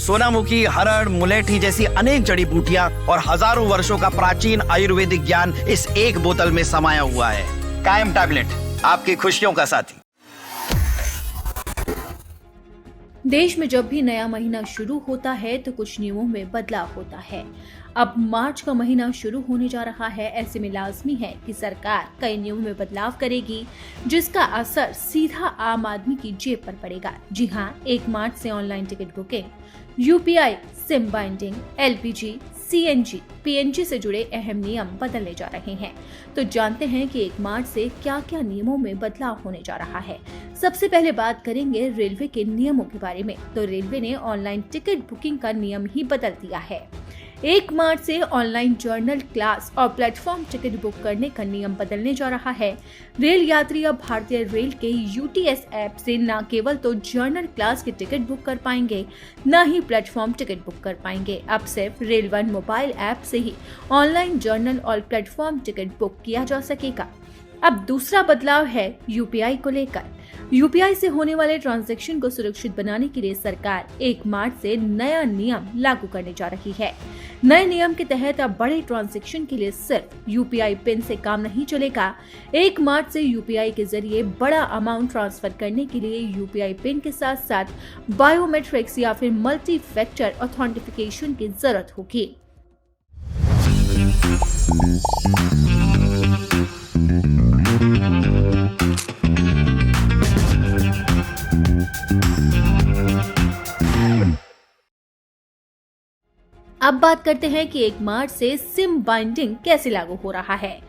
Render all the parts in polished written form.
सोनामुखी, हरड़, मुलेठी जैसी अनेक जड़ी बूटियां और हजारों वर्षों का प्राचीन आयुर्वेदिक ज्ञान इस एक बोतल में समाया हुआ है। कायम टैबलेट, आपकी खुशियों का साथी। देश में जब भी नया महीना शुरू होता है तो कुछ नियमों में बदलाव होता है। अब मार्च का महीना शुरू होने जा रहा है, ऐसे में लाजमी है कि सरकार कई नियमों में बदलाव करेगी, जिसका असर सीधा आम आदमी की जेब पर पड़ेगा। जी हाँ, 1 मार्च से online ticket booking, UPI, SIM binding, LPG, CNG, PNG से जुड़े अहम नियम बदलने जा रहे हैं। तो जानते हैं कि 1 मार्च से क्या क्या नियमों में बदलाव होने जा रहा है। सबसे पहले बात करेंगे रेलवे के नियमों के बारे में। तो रेलवे ने ऑनलाइन टिकट बुकिंग का नियम ही बदल दिया है। 1 मार्च से ऑनलाइन जर्नल क्लास और प्लेटफॉर्म टिकट बुक करने का नियम बदलने जा रहा है। रेल यात्री अब भारतीय रेल के यूटीएस ऐप से न केवल तो जर्नल क्लास की टिकट बुक कर पाएंगे, न ही प्लेटफॉर्म टिकट बुक कर पाएंगे। अब सिर्फ रेल वन मोबाइल ऐप से ही ऑनलाइन जर्नल और प्लेटफॉर्म टिकट बुक किया जा सकेगा। अब दूसरा बदलाव है यूपीआई को लेकर। यूपीआई से होने वाले ट्रांजैक्शन को सुरक्षित बनाने के लिए सरकार 1 मार्च से नया नियम लागू करने जा रही है। नए नियम के तहत अब बड़े ट्रांजैक्शन के लिए सिर्फ यूपीआई पिन से काम नहीं चलेगा। 1 मार्च से यूपीआई के जरिए बड़ा अमाउंट ट्रांसफर करने के लिए यूपीआई पिन के साथ साथ बायोमेट्रिक्स या फिर मल्टी फैक्टर ऑथेंटिफिकेशन की जरूरत होगी। अब बात करते हैं कि 1 मार्च से सिम बाइंडिंग कैसे लागू हो रहा है।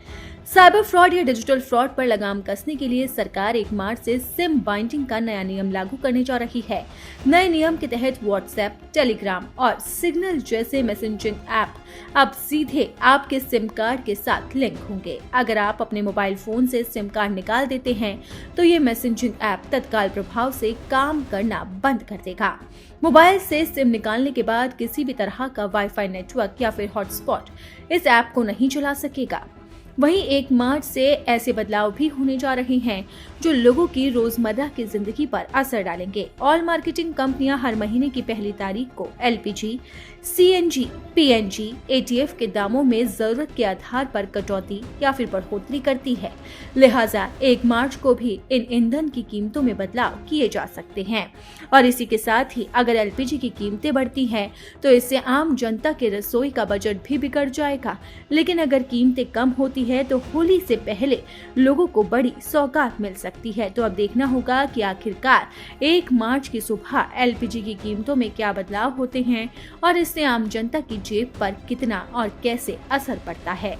साइबर फ्रॉड या डिजिटल फ्रॉड पर लगाम कसने के लिए सरकार 1 मार्च से सिम बाइंडिंग का नया नियम लागू करने जा रही है। नए नियम के तहत व्हाट्सएप, टेलीग्राम और सिग्नल जैसे मैसेजिंग ऐप अब सीधे आपके सिम कार्ड के साथ लिंक होंगे। अगर आप अपने मोबाइल फोन से सिम कार्ड निकाल देते हैं तो ये मैसेजिंग ऐप तत्काल प्रभाव से काम करना बंद कर देगा। मोबाइल से सिम निकालने के बाद किसी भी तरह का वाईफाई नेटवर्क या फिर हॉटस्पॉट इस ऐप को नहीं चला सकेगा। वहीं 1 मार्च से ऐसे बदलाव भी होने जा रहे हैं जो लोगों की रोजमर्रा की जिंदगी पर असर डालेंगे। ऑल मार्केटिंग कंपनियां हर महीने की पहली तारीख को एलपीजी, सीएनजी, पीएनजी, एटीएफ के दामों में जरूरत के आधार पर कटौती या फिर बढ़ोतरी करती है। लिहाजा 1 मार्च को भी इन ईंधन की कीमतों में बदलाव किए जा सकते हैं। और इसी के साथ ही अगर एलपीजी की कीमतें बढ़ती हैं तो इससे आम जनता के रसोई का बजट भी बिगड़ जाएगा। लेकिन अगर कीमतें कम होती है तो होली से पहले लोगों को बड़ी सौगात मिल सकती है। तो अब देखना होगा कि आखिरकार 1 मार्च की सुबह एलपीजी की कीमतों में क्या बदलाव होते हैं और इससे आम जनता की जेब पर कितना और कैसे असर पड़ता है।